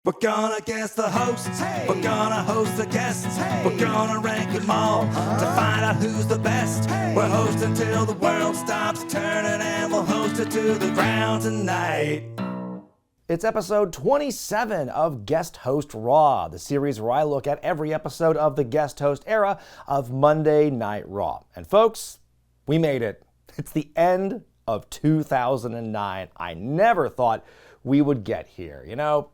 We're gonna guess the hosts, hey. We're gonna host the guests, hey. We're gonna rank them all to find out who's the best. Hey. We're hosting till the world stops turning, and we'll host it to the ground tonight. It's episode 27 of Guest Host Raw, the series where I look at every episode of the guest host era of Monday Night Raw. And folks, we made it. It's the end of 2009. I never thought we would get here.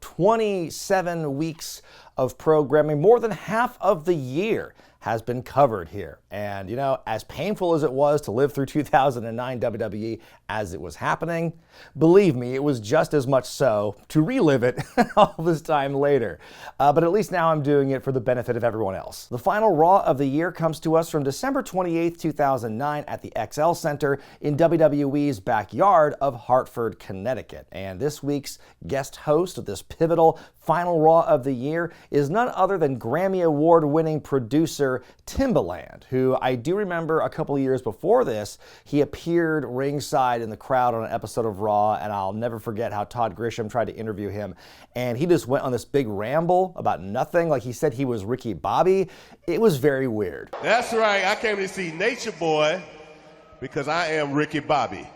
27 weeks of programming, more than half of the year has been covered here. And, as painful as it was to live through 2009 WWE as it was happening, believe me, it was just as much so to relive it all this time later. But at least now I'm doing it for the benefit of everyone else. The final Raw of the year comes to us from December 28th, 2009 at the XL Center in WWE's backyard of Hartford, Connecticut. And this week's guest host of this pivotal final Raw of the year is none other than Grammy Award-winning producer Timbaland, who I do remember a couple years before this, he appeared ringside in the crowd on an episode of Raw, and I'll never forget how Todd Grisham tried to interview him, and he just went on this big ramble about nothing, like he said he was Ricky Bobby. It was very weird. That's right, I came to see Nature Boy because I am Ricky Bobby.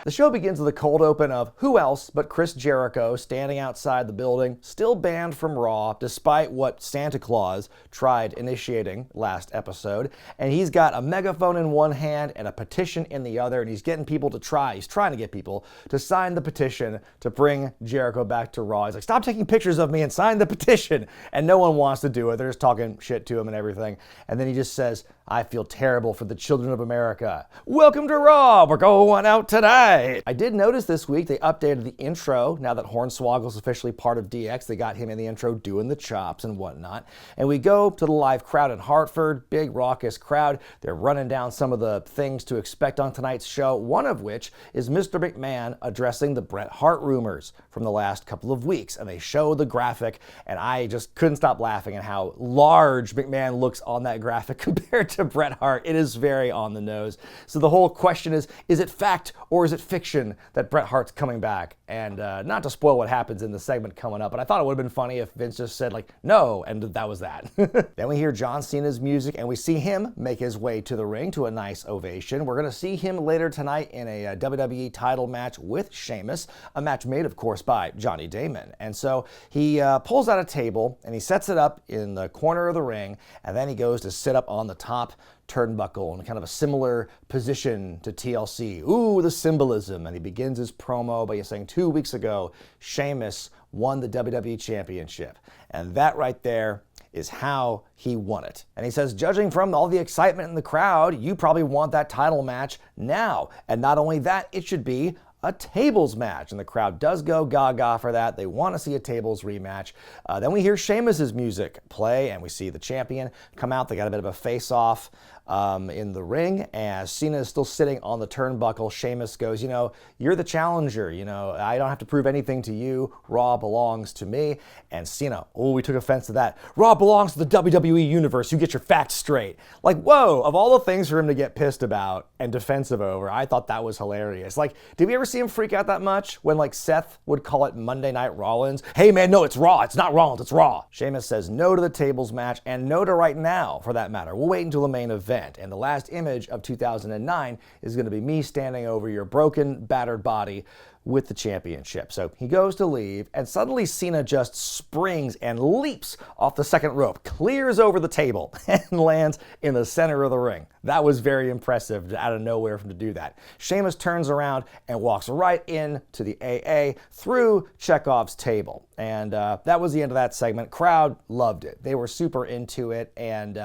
The show begins with a cold open of who else but Chris Jericho standing outside the building, still banned from Raw, despite what Santa Claus tried initiating last episode. And he's got a megaphone in one hand and a petition in the other, and he's trying to get people to sign the petition to bring Jericho back to Raw. He's like, stop taking pictures of me and sign the petition. And no one wants to do it. They're just talking shit to him and everything. And then he just says, I feel terrible for the children of America. Welcome to Raw. We're going out tonight. I did notice this week they updated the intro. Now that Hornswoggle's officially part of DX, they got him in the intro doing the chops and whatnot. And we go to the live crowd in Hartford, big raucous crowd. They're running down some of the things to expect on tonight's show, one of which is Mr. McMahon addressing the Bret Hart rumors from the last couple of weeks. And they show the graphic, and I just couldn't stop laughing at how large McMahon looks on that graphic compared to Bret Hart. It is very on the nose. So the whole question is it fact or is it fiction that Bret Hart's coming back? And not to spoil what happens in the segment coming up, but I thought it would have been funny if Vince just said no, and that was that. Then we hear John Cena's music, and we see him make his way to the ring to a nice ovation. We're going to see him later tonight in a WWE title match with Sheamus, a match made, of course, by Johnny Damon. And so he pulls out a table, and he sets it up in the corner of the ring, and then he goes to sit up on the top turnbuckle in kind of a similar position to TLC. Ooh, the symbolism. And he begins his promo by saying 2 weeks ago, Sheamus won the WWE Championship. And that right there is how he won it. And he says, judging from all the excitement in the crowd, you probably want that title match now. And not only that, it should be a tables match. And the crowd does go gaga for that. They want to see a tables rematch. Then we hear Sheamus's music play, and we see the champion come out. They got a bit of a face-off in the ring, as Cena is still sitting on the turnbuckle. Sheamus goes, you're the challenger. I don't have to prove anything to you. Raw belongs to me. And Cena, we took offense to that. Raw belongs to the WWE Universe. You get your facts straight. Whoa, of all the things for him to get pissed about and defensive over, I thought that was hilarious. Did we ever see him freak out that much when Seth would call it Monday Night Rollins? Hey man, no, it's Raw. It's not Rollins, it's Raw. Sheamus says no to the tables match, and no to right now, for that matter. We'll wait until the main event. And the last image of 2009 is going to be me standing over your broken, battered body with the championship. So he goes to leave, and suddenly Cena just springs and leaps off the second rope, clears over the table, and lands in the center of the ring. That was very impressive out of nowhere for him to do that. Sheamus turns around and walks right into the AA through Chekhov's table. And that was the end of that segment. Crowd loved it. They were super into it. And,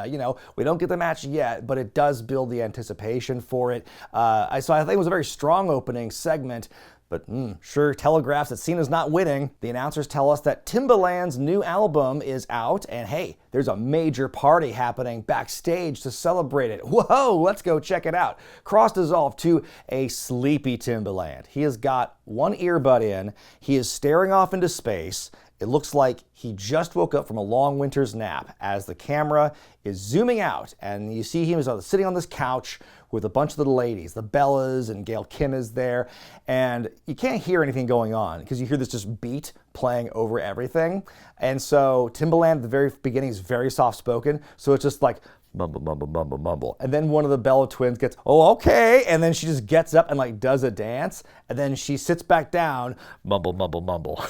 we don't get the match yet, but it does build the anticipation for it. So I think it was a very strong opening segment. But sure telegraphs that Cena's not winning. The announcers tell us that Timbaland's new album is out, and hey, there's a major party happening backstage to celebrate it. Whoa, let's go check it out. Cross dissolved to a sleepy Timbaland. He has got one earbud in, he is staring off into space, It looks like he just woke up from a long winter's nap as the camera is zooming out, and you see him sitting on this couch with a bunch of the ladies. The Bellas and Gail Kim is there, and you can't hear anything going on because you hear this just beat playing over everything. And so Timbaland at the very beginning is very soft-spoken, so it's just like mumble, mumble, mumble, mumble. And then one of the Bella twins gets, oh, okay, and then she just gets up and like does a dance, and then she sits back down, mumble, mumble, mumble.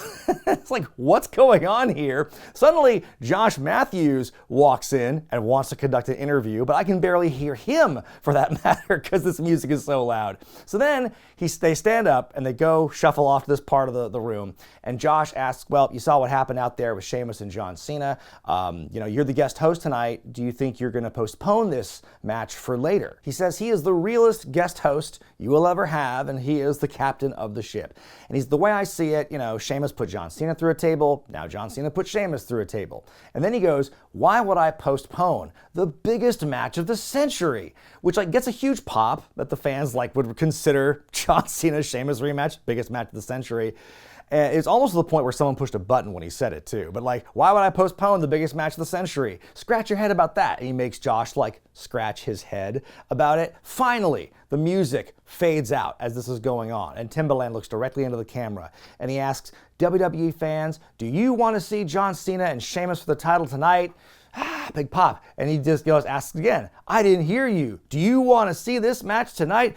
It's like, what's going on here? Suddenly, Josh Matthews walks in and wants to conduct an interview, but I can barely hear him for that matter because this music is so loud. So then they stand up and they go shuffle off to this part of the room, and Josh asks, well, you saw what happened out there with Sheamus and John Cena. You're the guest host tonight. Do you think you're going to postpone this match for later? He says he is the realest guest host you will ever have, and he is the captain of the ship. And he's the way I see it, Sheamus put John Cena through a table, now John Cena put Sheamus through a table. And then he goes, why would I postpone the biggest match of the century? Which gets a huge pop that the fans would consider John Cena Sheamus rematch, biggest match of the century. And it's almost to the point where someone pushed a button when he said it too. But why would I postpone the biggest match of the century? Scratch your head about that. And he makes Josh scratch his head about it. Finally, the music fades out as this is going on, and Timbaland looks directly into the camera, and he asks, WWE fans, do you want to see John Cena and Sheamus for the title tonight? Big pop. And he just asks again, I didn't hear you. Do you want to see this match tonight?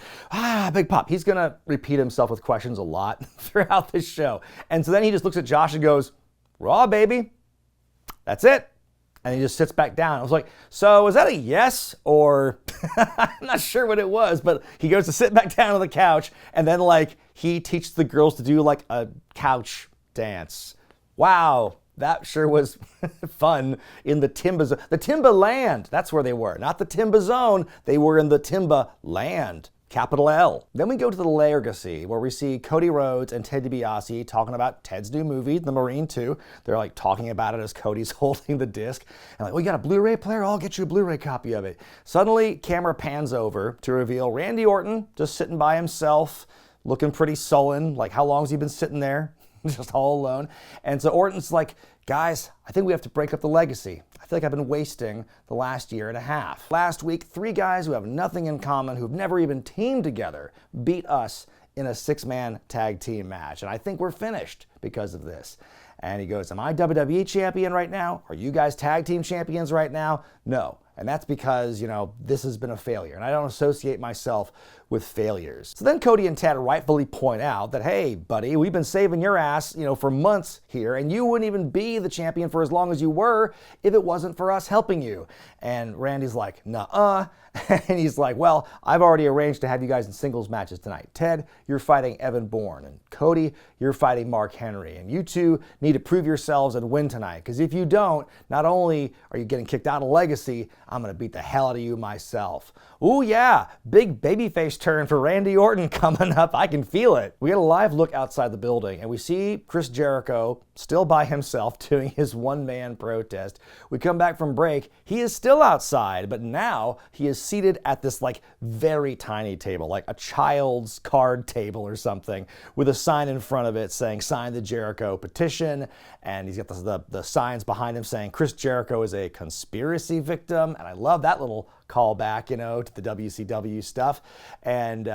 Big pop. He's going to repeat himself with questions a lot throughout this show. And so then he just looks at Josh and goes, Raw, baby. That's it. And he just sits back down. I was like, so was that a yes or I'm not sure what it was, but he goes to sit back down on the couch, and then he teaches the girls to do a couch dance. Wow. That sure was fun in the Timbaland. That's where they were. Not the Timba Zone. They were in the Timbaland. Capital L. Then we go to the Legacy, where we see Cody Rhodes and Ted DiBiase talking about Ted's new movie, The Marine 2. They're talking about it as Cody's holding the disc. And you got a Blu-ray player? I'll get you a Blu-ray copy of it. Suddenly, camera pans over to reveal Randy Orton just sitting by himself, looking pretty sullen. How long has he been sitting there? Just all alone. And so Orton's guys, I think we have to break up the Legacy. I feel like I've been wasting the last year and a half. Last week, 3 guys who have nothing in common, who've never even teamed together, beat us in a 6-man tag team match. And I think we're finished because of this. And he goes, am I WWE champion right now? Are you guys tag team champions right now? No. And that's because, this has been a failure. And I don't associate myself with failures. So then Cody and Ted rightfully point out that, hey, buddy, we've been saving your ass, for months here, and you wouldn't even be the champion for as long as you were if it wasn't for us helping you. And Randy's like, nuh-uh. And he's like, well, I've already arranged to have you guys in singles matches tonight. Ted, you're fighting Evan Bourne. And Cody, you're fighting Mark Henry. And you two need to prove yourselves and win tonight. Because if you don't, not only are you getting kicked out of Legacy, I'm going to beat the hell out of you myself. Ooh, yeah, big babyface turn for Randy Orton coming up. I can feel it. We get a live look outside the building, and we see Chris Jericho still by himself doing his one-man protest. We come back from break. He is still outside, but now he is seated at this very tiny table, like a child's card table or something, with a sign in front of it saying, sign the Jericho petition. And he's got the signs behind him saying Chris Jericho is a conspiracy victim. And I love that little callback, to the WCW stuff. And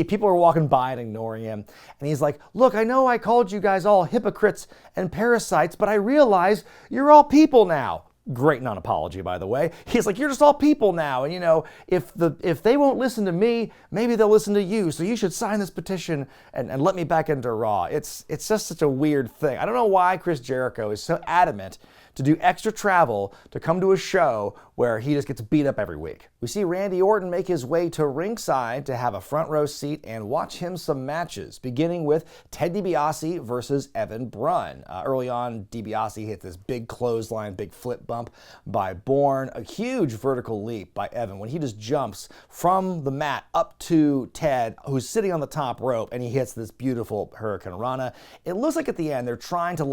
people are walking by and ignoring him. And he's like, look, I know I called you guys all hypocrites and parasites, but I realize you're all people now. Great non-apology, by the way. He's like, you're just all people now. And, if they won't listen to me, maybe they'll listen to you. So you should sign this petition and let me back into Raw. It's just such a weird thing. I don't know why Chris Jericho is so adamant to do extra travel to come to a show where he just gets beat up every week. We see Randy Orton make his way to ringside to have a front row seat and watch him some matches, beginning with Ted DiBiase versus Evan Bourne. Early on, DiBiase hit this big clothesline, big flip bump by Bourne, a huge vertical leap by Evan when he just jumps from the mat up to Ted, who's sitting on the top rope, and he hits this beautiful Hurricane Rana. It looks like at the end they're trying to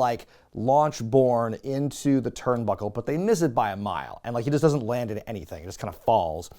launch Bourne into the turnbuckle, but they miss it by a mile. And like he just doesn't land in anything. It just kind of falls.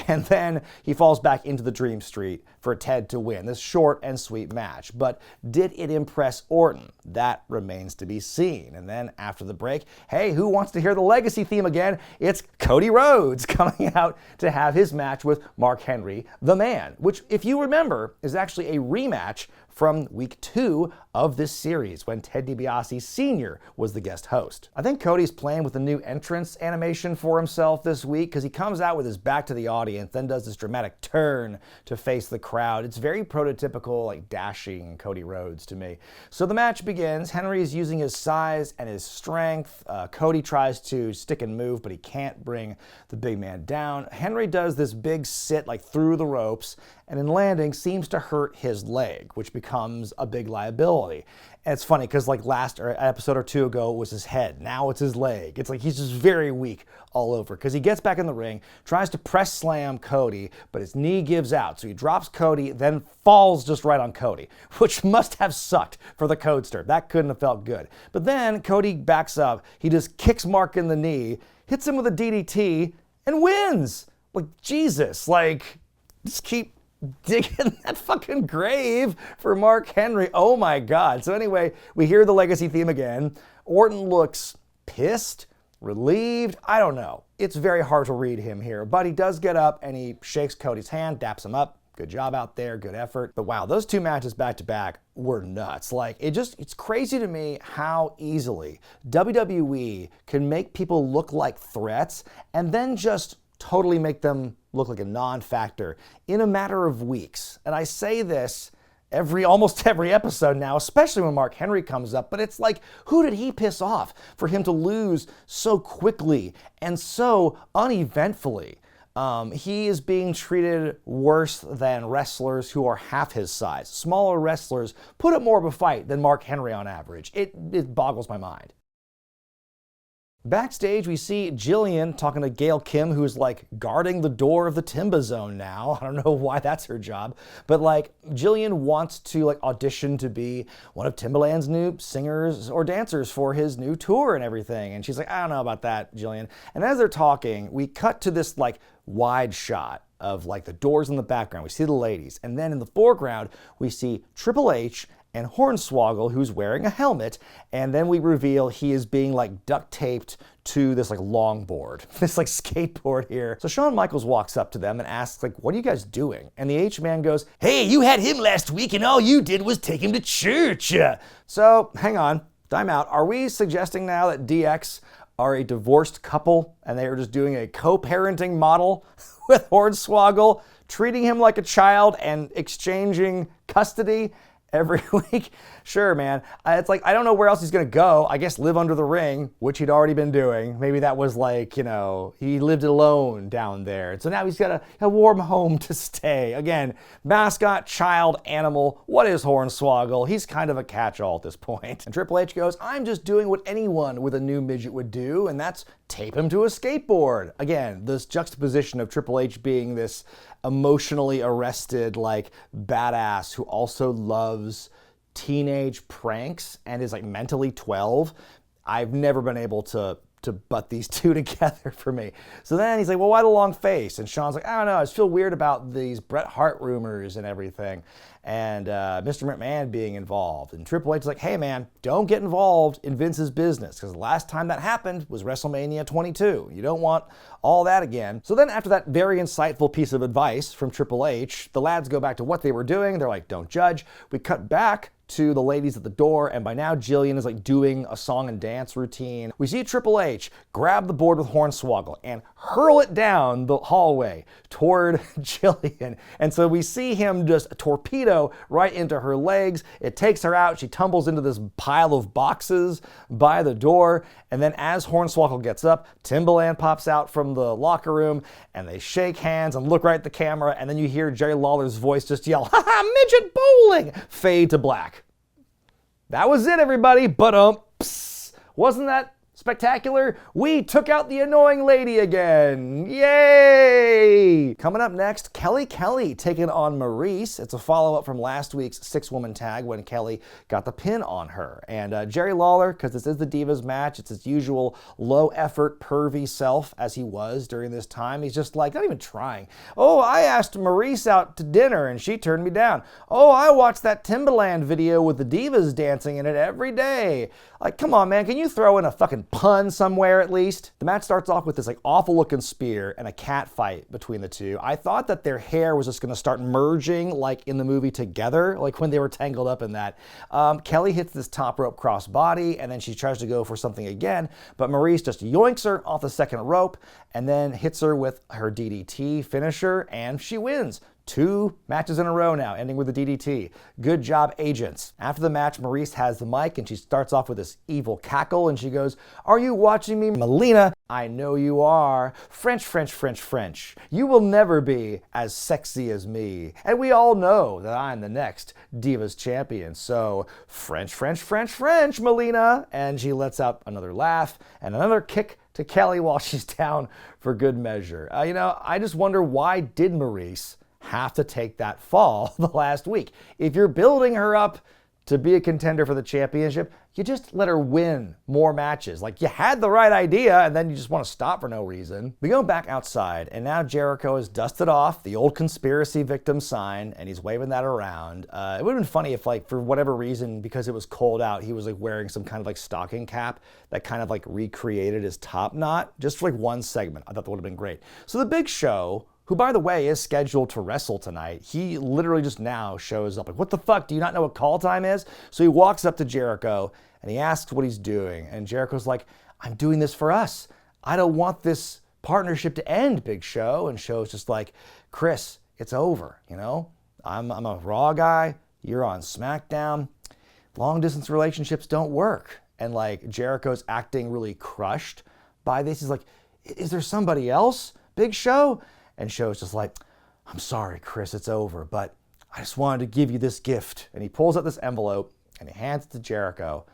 And then he falls back into the Dream Street for Ted to win this short and sweet match. But did it impress Orton? That remains to be seen. And then after the break, hey, who wants to hear the Legacy theme again? It's Cody Rhodes coming out to have his match with Mark Henry, the Man, which, if you remember, is actually a rematch from week 2 of this series when Ted DiBiase Sr. was the guest host. I think Cody's playing with a new entrance animation for himself this week because he comes out with his back to the audience, then does this dramatic turn to face the crowd. It's very prototypical, like dashing Cody Rhodes to me. So the match begins. Henry is using his size and his strength. Cody tries to stick and move, but he can't bring the big man down. Henry does this big sit like through the ropes, and in landing seems to hurt his leg, which becomes a big liability. And it's funny because like last episode or 2 ago it was his head. Now it's his leg. It's like he's just very weak all over because he gets back in the ring, tries to press slam Cody, but his knee gives out. So he drops Cody, then falls just right on Cody, which must have sucked for the Codester. That couldn't have felt good. But then Cody backs up. He just kicks Mark in the knee, hits him with a DDT, and wins. Like, Jesus, like, just keep digging that fucking grave for Mark Henry. Oh my God. So anyway, we hear the Legacy theme again. Orton looks pissed, relieved. I don't know. It's very hard to read him here, but he does get up and he shakes Cody's hand, daps him up. Good job out there, good effort. But wow, those 2 matches back to back were nuts. Like, it's crazy to me how easily WWE can make people look like threats and then just totally make them look like a non-factor in a matter of weeks. And I say this almost every episode now, especially when Mark Henry comes up, but it's like, who did he piss off for him to lose so quickly and so uneventfully? He is being treated worse than wrestlers who are half his size. Smaller wrestlers put up more of a fight than Mark Henry on average. It boggles my mind. Backstage, we see Jillian talking to Gail Kim, who's like guarding the door of the Timba Zone now. I don't know why that's her job, but like Jillian wants to like audition to be one of Timbaland's new singers or dancers for his new tour and everything. And she's like, I don't know about that, Jillian. And as they're talking, we cut to this like wide shot of like the doors in the background. We see the ladies. And then in the foreground, we see Triple H and Hornswoggle, who's wearing a helmet, and then we reveal he is being like duct taped to this like longboard, this like skateboard here. So Shawn Michaels walks up to them and asks like, what are you guys doing? And the H-Man goes, hey, you had him last week and all you did was take him to church. So hang on, time out. Are we suggesting now that DX are a divorced couple and they are just doing a co-parenting model with Hornswoggle, treating him like a child and exchanging custody every week? Sure, man. It's like, I don't know where else he's going to go. I guess live under the ring, which he'd already been doing. Maybe that was like, you know, he lived alone down there. And so now he's got a warm home to stay. Again, mascot, child, animal. What is Hornswoggle? He's kind of a catch-all at this point. And Triple H goes, I'm just doing what anyone with a new midget would do, and that's tape him to a skateboard. Again, this juxtaposition of Triple H being this emotionally arrested, like, badass who also loves teenage pranks and is like mentally 12. I've never been able to butt these two together for me. So then he's like, well, why the long face? And Shawn's like, I don't know, I just feel weird about these Bret Hart rumors and everything. And Mr. McMahon being involved. And Triple H is like, hey man, don't get involved in Vince's business, because the last time that happened was WrestleMania 22. You don't want all that again. So then after that very insightful piece of advice from Triple H, the lads go back to what they were doing. They're like, don't judge. We cut back to the ladies at the door, and by now Jillian is like doing a song and dance routine. We see Triple H grab the board with Hornswoggle and hurl it down the hallway toward Jillian. And so we see him just torpedo right into her legs. It takes her out. She tumbles into this pile of boxes by the door. And then as Hornswoggle gets up, Timbaland pops out from the locker room and they shake hands and look right at the camera. And then you hear Jerry Lawler's voice just yell, ha ha, midget bowling, fade to black. That was it, everybody. But wasn't that Spectacular, we took out the annoying lady again. Yay! Coming up next, Kelly taking on Maryse. It's a follow-up from last week's 6-woman tag when Kelly got the pin on her. And Jerry Lawler, because this is the Divas match, it's his usual low-effort, pervy self as he was during this time. He's just like, not even trying. Oh, I asked Maryse out to dinner and she turned me down. Oh, I watched that Timbaland video with the Divas dancing in it every day. Like, come on, man, can you throw in a fucking pun somewhere at least? The match starts off with this like awful looking spear and a cat fight between the two. I thought that their hair was just gonna start merging like in the movie together, like when they were tangled up in that. Kelly hits this top rope cross body and then she tries to go for something again, but Maryse just yoinks her off the second rope and then hits her with her DDT finisher and she wins. 2 matches in a row now, ending with a DDT. Good job, agents. After the match, Maryse has the mic and she starts off with this evil cackle and she goes, "Are you watching me, Melina? I know you are. French, French, French, French. You will never be as sexy as me. And we all know that I'm the next Divas champion. So French, French, French, French, Melina." And she lets out another laugh and another kick to Kelly while she's down for good measure. I just wonder, why did Maryse have to take that fall the last week? If you're building her up to be a contender for the championship, you just let her win more matches. Like, you had the right idea and then you just want to stop for no reason. We go back outside and now Jericho has dusted off the old conspiracy victim sign and he's waving that around. It would have been funny if, like, for whatever reason, because it was cold out, he was like wearing some kind of like stocking cap that kind of like recreated his top knot just for like one segment. I thought that would have been great. So the Big Show, who, by the way, is scheduled to wrestle tonight, he literally just now shows up. Like, what the fuck? Do you not know what call time is? So he walks up to Jericho and he asks what he's doing. And Jericho's like, "I'm doing this for us. I don't want this partnership to end, Big Show." And Show's just like, "Chris, it's over, I'm a Raw guy. You're on SmackDown. Long distance relationships don't work." And like, Jericho's acting really crushed by this. He's like, "Is there somebody else, Big Show?" And Show's just like, "I'm sorry, Chris, it's over, but I just wanted to give you this gift." And he pulls out this envelope and he hands it to Jericho.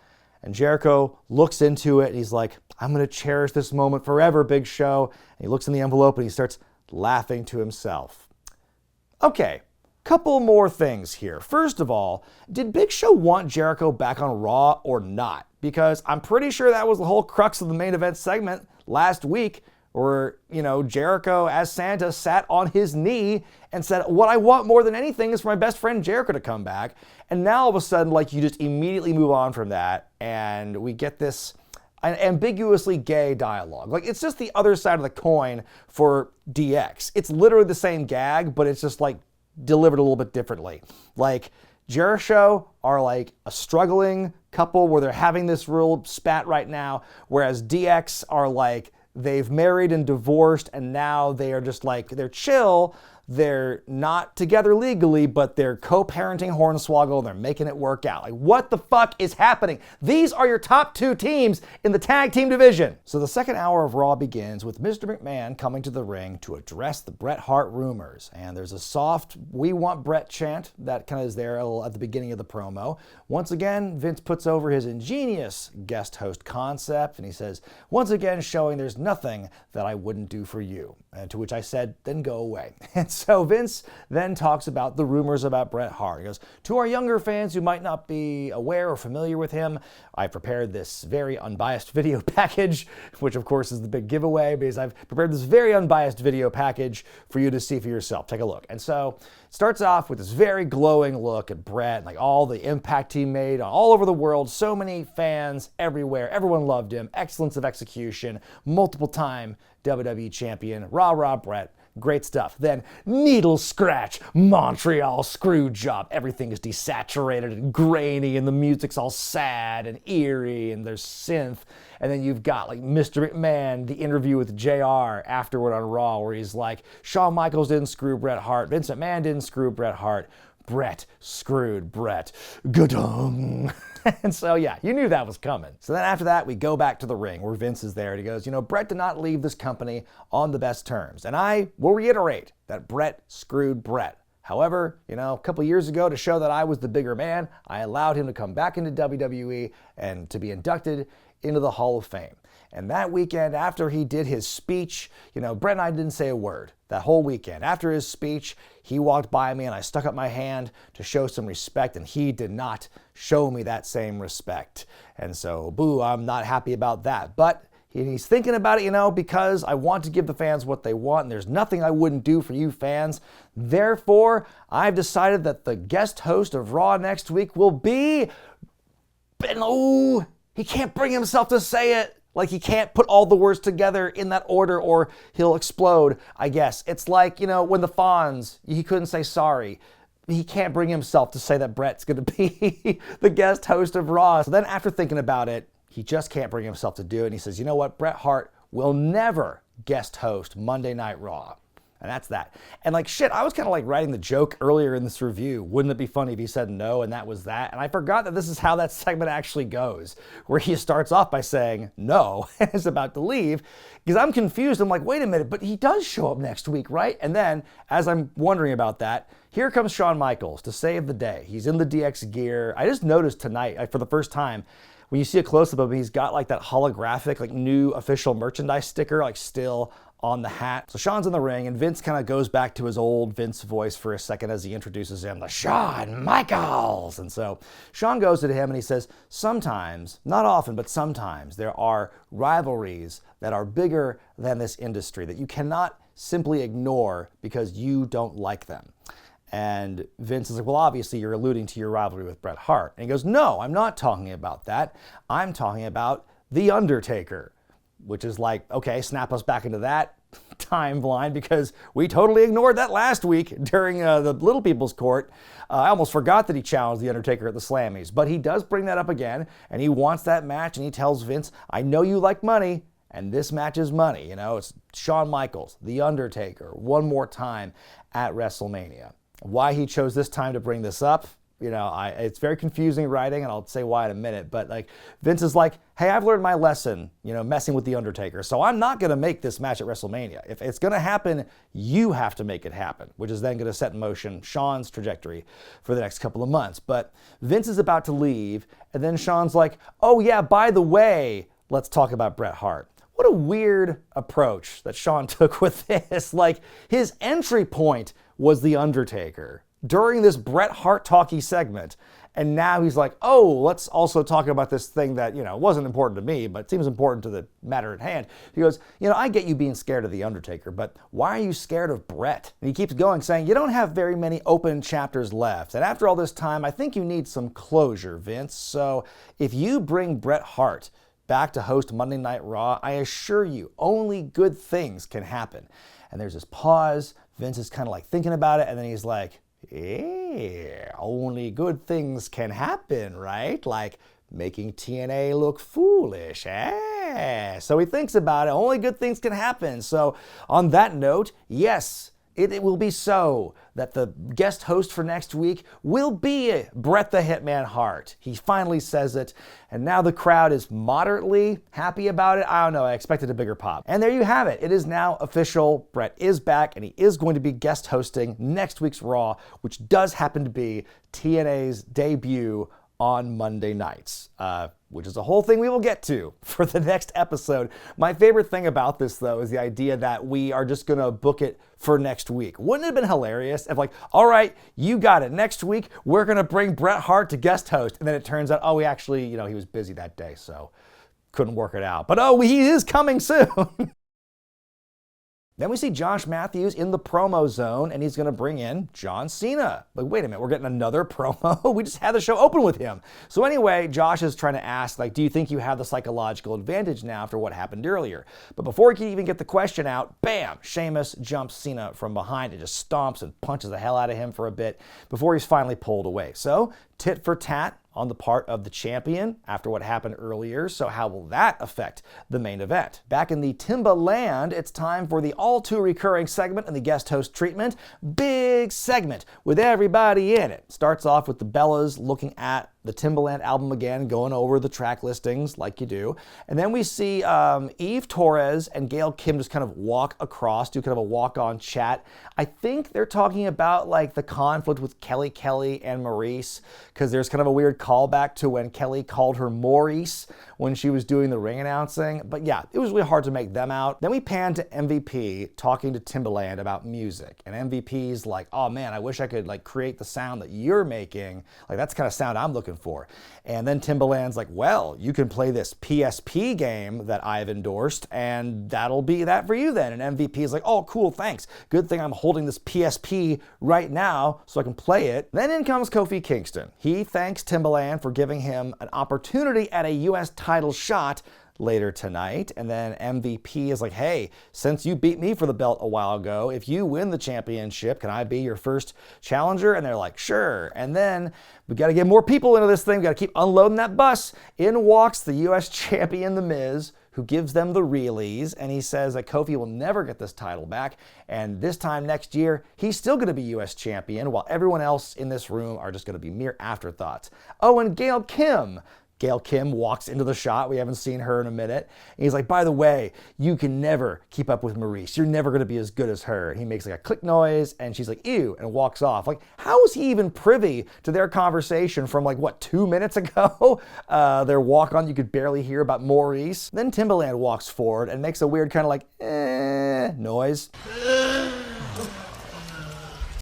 And Jericho looks into it and he's like, "I'm going to cherish this moment forever, Big Show." And he looks in the envelope and he starts laughing to himself. Okay, couple more things here. First of all, did Big Show want Jericho back on Raw or not? Because I'm pretty sure that was the whole crux of the main event segment last week, where, Jericho as Santa sat on his knee and said, "What I want more than anything is for my best friend Jericho to come back." And now all of a sudden, like, you just immediately move on from that and we get this ambiguously gay dialogue. Like, it's just the other side of the coin for DX. It's literally the same gag, but it's just like delivered a little bit differently. Like, Jericho are like a struggling couple where they're having this real spat right now, whereas DX are like, they've married and divorced and now they are just like, they're chill. They're not together legally, but they're co-parenting Hornswoggle and they're making it work out. Like, what the fuck is happening? These are your top 2 teams in the tag team division. So the second hour of Raw begins with Mr. McMahon coming to the ring to address the Bret Hart rumors. And there's a soft "We want Bret" chant that kind of is there at the beginning of the promo. Once again, Vince puts over his ingenious guest host concept and he says, "Once again showing there's nothing that I wouldn't do for you." And to which I said, "Then go away." And so Vince then talks about the rumors about Bret Hart. He goes, "To our younger fans who might not be aware or familiar with him, I prepared this very unbiased video package," which of course is the big giveaway, because I've prepared this very unbiased video package for you to see for yourself. Take a look. And so it starts off with this very glowing look at Bret, and like all the impact he made all over the world. So many fans everywhere. Everyone loved him. Excellence of execution. Multiple time WWE champion. Rah, rah, Bret. Great stuff. Then needle scratch, Montreal screw job. Everything is desaturated and grainy and the music's all sad and eerie and there's synth. And then you've got like Mr. McMahon, the interview with JR afterward on Raw, where he's like, "Shawn Michaels didn't screw Bret Hart. Vince McMahon didn't screw Bret Hart. Bret screwed Bret. Gadung." And so, yeah, you knew that was coming. So then after that, we go back to the ring where Vince is there and he goes, "Bret did not leave this company on the best terms. And I will reiterate that Bret screwed Bret. However, a couple years ago, to show that I was the bigger man, I allowed him to come back into WWE and to be inducted into the Hall of Fame. And that weekend, after he did his speech, Bret and I didn't say a word that whole weekend. After his speech, he walked by me and I stuck up my hand to show some respect, and he did not show me that same respect. And so, boo, I'm not happy about that. But he's thinking about it, because I want to give the fans what they want, and there's nothing I wouldn't do for you fans. Therefore, I've decided that the guest host of Raw next week will be... he can't bring himself to say it. Like, he can't put all the words together in that order or he'll explode, I guess. It's like, when the Fonz, he couldn't say sorry. He can't bring himself to say that Bret's going to be the guest host of Raw. So then after thinking about it, he just can't bring himself to do it. And he says, you know what? Bret Hart will never guest host Monday Night Raw. And that's that. And I was kind of writing the joke earlier in this review. Wouldn't it be funny if he said no and that was that? And I forgot that this is how that segment actually goes, where he starts off by saying no and is about to leave. Because I'm confused. I'm like, wait a minute, but he does show up next week, right? And then, as I'm wondering about that, here comes Shawn Michaels to save the day. He's in the DX gear. I just noticed tonight, for the first time, when you see a close-up of him, he's got that holographic, new official merchandise sticker, still on the hat. So Shawn's in the ring, and Vince kind of goes back to his old Vince voice for a second as he introduces him, the Shawn Michaels. And so Shawn goes to him and he says, sometimes, not often, but sometimes there are rivalries that are bigger than this industry that you cannot simply ignore because you don't like them. And Vince is like, well, obviously you're alluding to your rivalry with Bret Hart. And he goes, no, I'm not talking about that. I'm talking about The Undertaker. Which is okay, snap us back into that timeline because we totally ignored that last week during the Little People's Court. I almost forgot that he challenged The Undertaker at the Slammies, but he does bring that up again, and he wants that match, and he tells Vince, I know you like money, and this match is money. It's Shawn Michaels, The Undertaker, one more time at WrestleMania. Why he chose this time to bring this up, it's very confusing writing, and I'll say why in a minute, but Vince is like, hey, I've learned my lesson, messing with The Undertaker, so I'm not going to make this match at WrestleMania. If it's going to happen, you have to make it happen, which is then going to set in motion Shawn's trajectory for the next couple of months. But Vince is about to leave, and then Shawn's like, oh yeah, by the way, let's talk about Bret Hart. What a weird approach that Shawn took with this. His entry point was The Undertaker during this Bret Hart talkie segment. And now he's like, oh, let's also talk about this thing that, wasn't important to me, but seems important to the matter at hand. He goes, I get you being scared of The Undertaker, but why are you scared of Bret? And he keeps going, saying, you don't have very many open chapters left. And after all this time, I think you need some closure, Vince. So if you bring Bret Hart back to host Monday Night Raw, I assure you, only good things can happen. And there's this pause. Vince is kind of thinking about it, and then he's like, yeah, only good things can happen, right? Making TNA look foolish, eh? So he thinks about it, only good things can happen. So on that note, yes, it will be so that the guest host for next week will be Bret the Hitman Hart. He finally says it, and now the crowd is moderately happy about it. I don't know, I expected a bigger pop. And there you have it. It is now official. Bret is back, and he is going to be guest hosting next week's Raw, which does happen to be TNA's debut on Monday nights, which is a whole thing we will get to for the next episode. My favorite thing about this, though, is the idea that we are just going to book it for next week. Wouldn't it have been hilarious if all right, you got it. Next week, we're going to bring Bret Hart to guest host. And then it turns out, oh, he actually, he was busy that day, so couldn't work it out. But oh, he is coming soon. Then we see Josh Matthews in the promo zone, and he's going to bring in John Cena. Wait a minute, we're getting another promo? We just had the show open with him. So anyway, Josh is trying to ask, do you think you have the psychological advantage now after what happened earlier? But before he can even get the question out, bam, Sheamus jumps Cena from behind and just stomps and punches the hell out of him for a bit before he's finally pulled away. So, tit for tat on the part of the champion after what happened earlier, so how will that affect the main event? Back in the Timbaland, it's time for the all-too-recurring segment in the guest host treatment. Big segment with everybody in it. Starts off with the Bellas looking at the Timbaland album again, going over the track listings like you do. And then we see Eve Torres and Gail Kim just kind of walk across, do kind of a walk-on chat. I think they're talking about like the conflict with Kelly and Maryse, because there's kind of a weird callback to when Kelly called her Maurice when she was doing the ring announcing. But yeah, it was really hard to make them out. Then we pan to MVP talking to Timbaland about music. And MVP's like, oh man, I wish I could like create the sound that you're making. Like that's the kind of sound I'm looking for. And then Timbaland's like, well, you can play this PSP game that I've endorsed and that'll be that for you then. And MVP is like, oh cool, thanks. Good thing I'm holding this PSP right now so I can play it. Then in comes Kofi Kingston. He thanks Timbaland for giving him an opportunity at a US title shot later tonight. And then MVP is like, hey, since you beat me for the belt a while ago, if you win the championship, can I be your first challenger? And they're like, sure. And then we got to get more people into this thing. We got to keep unloading that bus. In walks the US champion, The Miz, who gives them the realies, and he says that Kofi will never get this title back, and this time next year, he's still going to be US champion, while everyone else in this room are just going to be mere afterthoughts. Oh, and Gail Kim walks into the shot. We haven't seen her in a minute. And he's like, by the way, you can never keep up with Maryse. You're never going to be as good as her. And he makes like a click noise, and she's like, ew, and walks off. Like, how is he even privy to their conversation from like, what, 2 minutes ago? Their walk-on you could barely hear about Maryse. Then Timbaland walks forward and makes a weird kind of like, noise.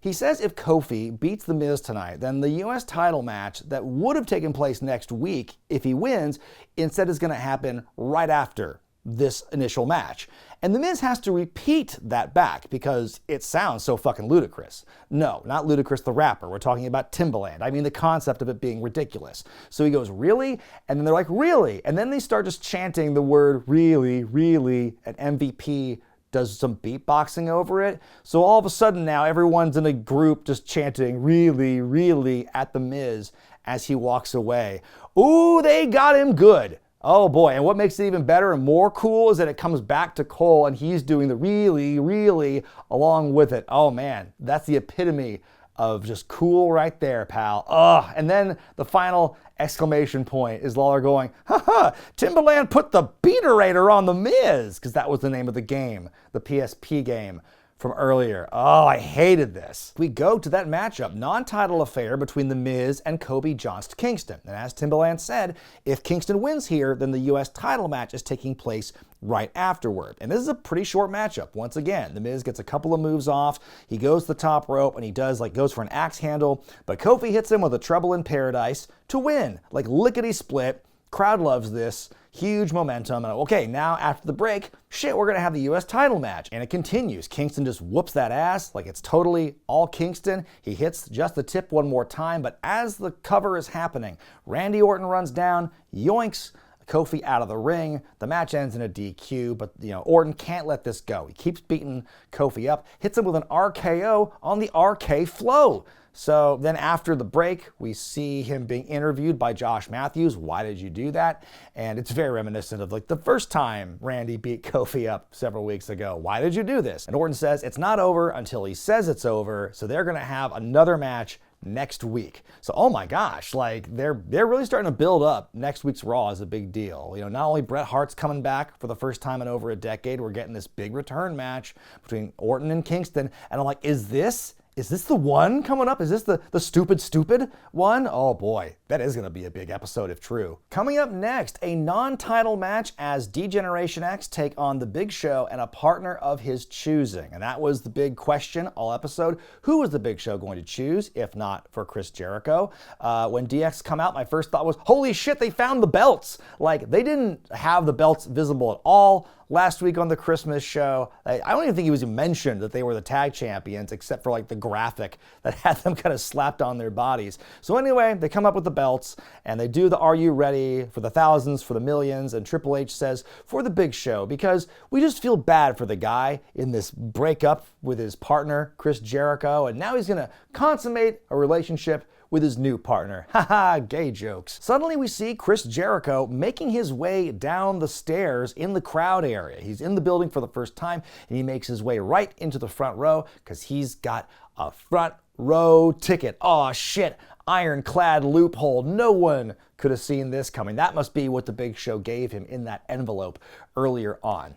He says if Kofi beats The Miz tonight, then the US title match that would have taken place next week if he wins, instead is going to happen right after this initial match. And The Miz has to repeat that back because it sounds so fucking ludicrous. No, not Ludacris the rapper. We're talking about Timbaland. I mean the concept of it being ridiculous. So he goes, really? And then they're like, really? And then they start just chanting the word really, really, and MVP does some beatboxing over it. So all of a sudden now everyone's in a group just chanting really, really at The Miz as he walks away. Ooh, they got him good. Oh boy, and what makes it even better and more cool is that it comes back to Cole and he's doing the really, really along with it. Oh man, that's the epitome of just cool right there, pal. Ugh. And then the final exclamation point is Lawler going, haha, Timbaland put the beaterator on The Miz, because that was the name of the game, the PSP game from earlier. Oh, I hated this. We go to that matchup, non-title affair between The Miz and Kobe Johnston Kingston. And as Timbaland said, if Kingston wins here, then the US title match is taking place right afterward. And this is a pretty short matchup. Once again, The Miz gets a couple of moves off. He goes to the top rope and he goes for an axe handle, but Kofi hits him with a Trouble in Paradise to win. Like lickety split. Crowd loves this. Huge momentum. And okay, now after the break, shit, we're going to have the US title match. And it continues. Kingston just whoops that ass like it's totally all Kingston. He hits just the tip one more time, but as the cover is happening, Randy Orton runs down, yoinks Kofi out of the ring. The match ends in a DQ, but Orton can't let this go. He keeps beating Kofi up, hits him with an RKO on the RK Flow. So then after the break, we see him being interviewed by Josh Matthews. Why did you do that? And it's very reminiscent of like the first time Randy beat Kofi up several weeks ago. Why did you do this? And Orton says it's not over until he says it's over. So they're going to have another match next week. So, oh my gosh, like they're really starting to build up next week's Raw as a big deal. Not only Bret Hart's coming back for the first time in over a decade, we're getting this big return match between Orton and Kingston. And I'm like, is this the one coming up? Is this the stupid one? Oh boy, that is going to be a big episode if true. Coming up next, a non-title match as D-Generation X take on The Big Show and a partner of his choosing. And that was the big question all episode. Who was The Big Show going to choose, if not for Chris Jericho? When DX come out, my first thought was, holy shit, they found the belts. Like, they didn't have the belts visible at all last week on the Christmas show. I don't even think he was mentioned that they were the tag champions, except for like the graphic that had them kind of slapped on their bodies. So anyway, they come up with the belts and they do the Are You Ready for the thousands, for the millions, and Triple H says for The Big Show, because we just feel bad for the guy in this breakup with his partner, Chris Jericho, and now he's gonna consummate a relationship with his new partner. Haha, gay jokes. Suddenly we see Chris Jericho making his way down the stairs in the crowd area. He's in the building for the first time, and he makes his way right into the front row because he's got a front row ticket. Aw, shit. Ironclad loophole. No one could have seen this coming. That must be what the Big Show gave him in that envelope earlier on.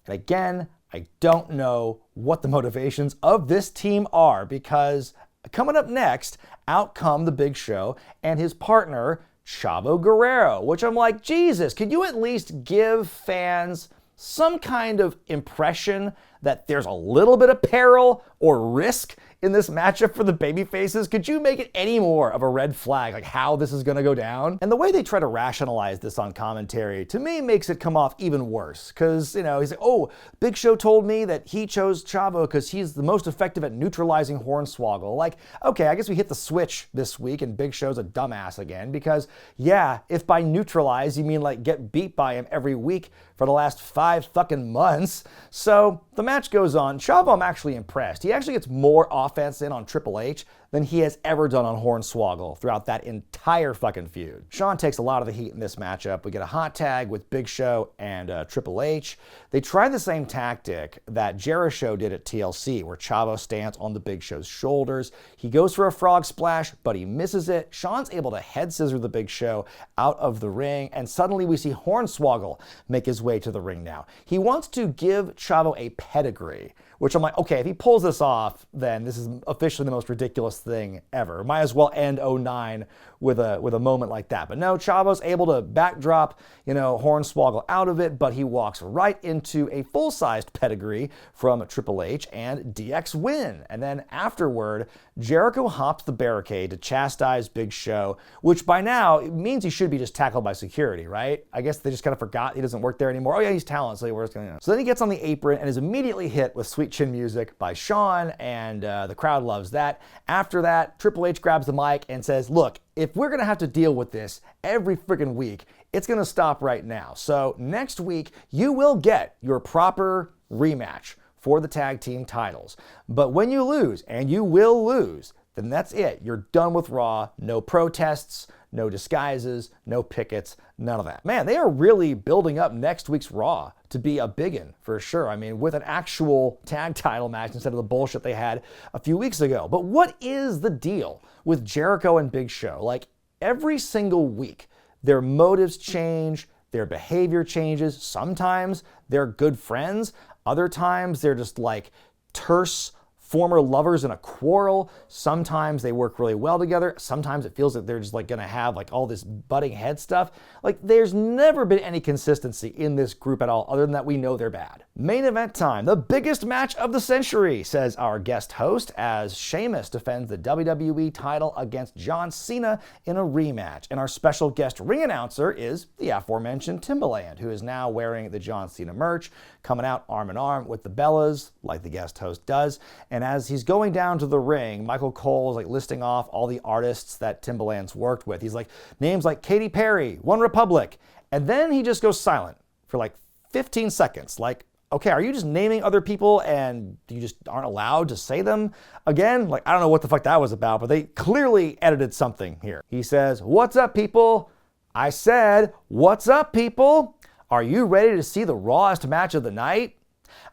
And again, I don't know what the motivations of this team are, because coming up next, out come the Big Show and his partner, Chavo Guerrero, which I'm like, Jesus, could you at least give fans some kind of impression that there's a little bit of peril or risk in this matchup for the babyfaces? Could you make it any more of a red flag, like how this is going to go down? And the way they try to rationalize this on commentary, to me, makes it come off even worse. Because, he's like, oh, Big Show told me that he chose Chavo because he's the most effective at neutralizing Hornswoggle. Like, okay, I guess we hit the switch this week and Big Show's a dumbass again. Because, yeah, if by neutralize you mean like get beat by him every week for the last 5 fucking months. So the match goes on. Chavo, I'm actually impressed. He actually gets more offense in on Triple H than he has ever done on Hornswoggle throughout that entire fucking feud. Shawn takes a lot of the heat in this matchup. We get a hot tag with Big Show and Triple H. They try the same tactic that Jericho did at TLC, where Chavo stands on the Big Show's shoulders. He goes for a frog splash, but he misses it. Shawn's able to head scissor the Big Show out of the ring, and suddenly we see Hornswoggle make his way to the ring now. He wants to give Chavo a pedigree, which I'm like, okay, if he pulls this off, then this is officially the most ridiculous thing ever. Might as well end 09 with a moment like that. But no, Chavo's able to backdrop, Hornswoggle out of it, but he walks right into a full-sized pedigree from Triple H and DX win. And then afterward, Jericho hops the barricade to chastise Big Show, which by now it means he should be just tackled by security, right? I guess they just kind of forgot he doesn't work there anymore. Oh yeah, he's talent, so we're just gonna. So then he gets on the apron and is immediately hit with sweet chin music by Shawn, and the crowd loves that. After that, Triple H grabs the mic and says, look, if we're going to have to deal with this every freaking week, it's going to stop right now. So next week, you will get your proper rematch for the tag team titles. But when you lose, and you will lose, then that's it. You're done with Raw. No protests, no disguises, no pickets, none of that. Man, they are really building up next week's Raw to be a biggin for sure. I mean, with an actual tag title match instead of the bullshit they had a few weeks ago. But what is the deal with Jericho and Big Show? Like, every single week, their motives change, their behavior changes. Sometimes they're good friends. Other times they're just like terse former lovers in a quarrel. Sometimes they work really well together. Sometimes it feels like they're just like gonna have like all this butting head stuff. Like, there's never been any consistency in this group at all, other than that we know they're bad. Main event time, the biggest match of the century, says our guest host, as Sheamus defends the WWE title against John Cena in a rematch. And our special guest ring announcer is the aforementioned Timbaland, who is now wearing the John Cena merch, coming out arm in arm with the Bellas, like the guest host does. And as he's going down to the ring, Michael Cole is like listing off all the artists that Timbaland's worked with. He's like, names like Katy Perry, One Republic. And then he just goes silent for like 15 seconds. Like, okay, are you just naming other people and you just aren't allowed to say them again? Like, I don't know what the fuck that was about, but they clearly edited something here. He says, what's up, people? I said, what's up, people? Are you ready to see the rawest match of the night?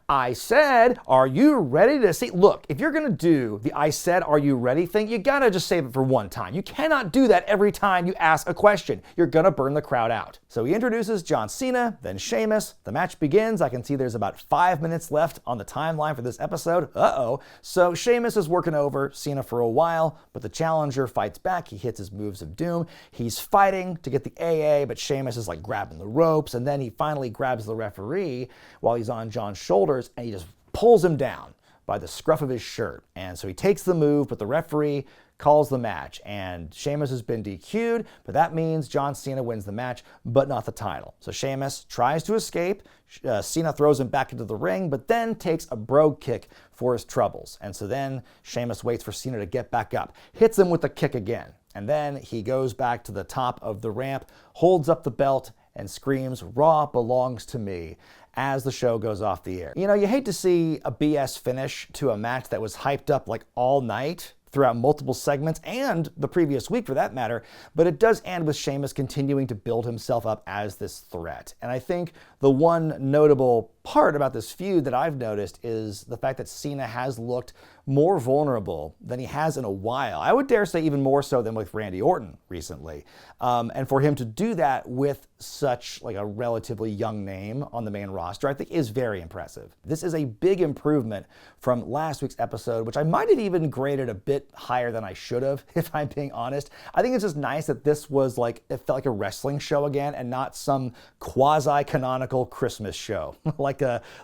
I said, are you ready to see? Look, if you're going to do the I said, are you ready thing, you got to just save it for one time. You cannot do that every time you ask a question. You're going to burn the crowd out. So he introduces John Cena, then Sheamus. The match begins. I can see there's about 5 minutes left on the timeline for this episode. Uh-oh. So Sheamus is working over Cena for a while, but the challenger fights back. He hits his moves of doom. He's fighting to get the AA, but Sheamus is like grabbing the ropes, and then he finally grabs the referee while he's on John's shoulders, and he just pulls him down by the scruff of his shirt. And so he takes the move, but the referee calls the match, and Sheamus has been DQ'd, but that means John Cena wins the match, but not the title. So Sheamus tries to escape. Cena throws him back into the ring, but then takes a brogue kick for his troubles. And so then Sheamus waits for Cena to get back up, hits him with the kick again, and then he goes back to the top of the ramp, holds up the belt, and screams, "Raw belongs to me," as the show goes off the air. You know, you hate to see a BS finish to a match that was hyped up like all night throughout multiple segments and the previous week for that matter, but it does end with Sheamus continuing to build himself up as this threat. And I think the one notable part about this feud that I've noticed is the fact that Cena has looked more vulnerable than he has in a while. I would dare say even more so than with Randy Orton recently. And for him to do that with such like a relatively young name on the main roster, I think is very impressive. This is a big improvement from last week's episode, which I might have even graded a bit higher than I should have, if I'm being honest. I think it's just nice that this was like, it felt like a wrestling show again and not some quasi-canonical Christmas show like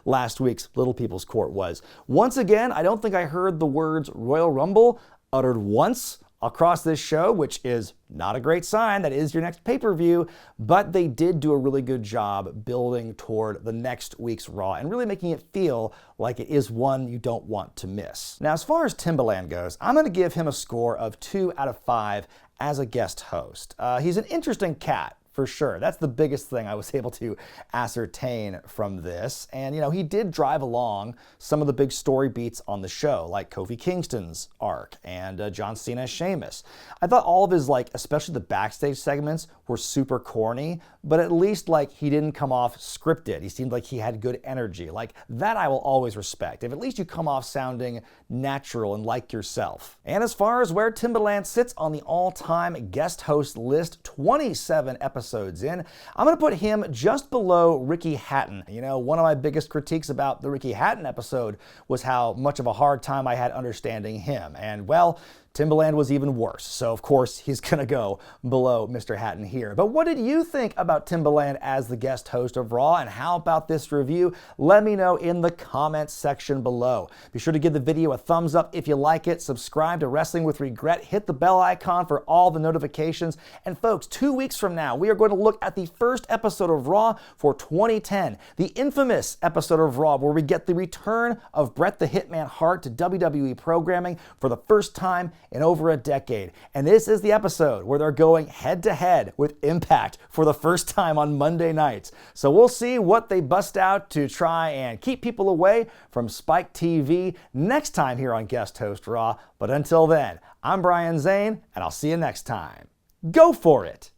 last week's Little People's Court was. Once again, I don't think I heard the words Royal Rumble uttered once across this show, which is not a great sign. That is your next pay-per-view, but they did do a really good job building toward the next week's Raw and really making it feel like it is one you don't want to miss. Now, as far as Timbaland goes, I'm going to give him a score of 2 out of 5 as a guest host. He's an interesting cat, for sure. That's the biggest thing I was able to ascertain from this. And, you know, he did drive along some of the big story beats on the show, like Kofi Kingston's arc and John Cena's Sheamus. I thought all of his, like, especially the backstage segments were super corny, but at least, like, he didn't come off scripted. He seemed like he had good energy. Like, that I will always respect. If at least you come off sounding natural and like yourself. And as far as where Timbaland sits on the all-time guest host list, 27 episodes in, I'm going to put him just below Ricky Hatton. You know, one of my biggest critiques about the Ricky Hatton episode was how much of a hard time I had understanding him. And, well, Timbaland was even worse, so of course he's gonna go below Mr. Hatton here. But what did you think about Timbaland as the guest host of Raw, and how about this review? Let me know in the comments section below. Be sure to give the video a thumbs up if you like it, subscribe to Wrestling with Regret, hit the bell icon for all the notifications, and folks, 2 weeks from now, we are going to look at the first episode of Raw for 2010, the infamous episode of Raw where we get the return of Bret the Hitman Hart to WWE programming for the first time in over a decade. And this is the episode where they're going head-to-head with Impact for the first time on Monday nights. So we'll see what they bust out to try and keep people away from Spike TV next time here on Guest Host Raw. But until then, I'm Brian Zane, and I'll see you next time. Go for it!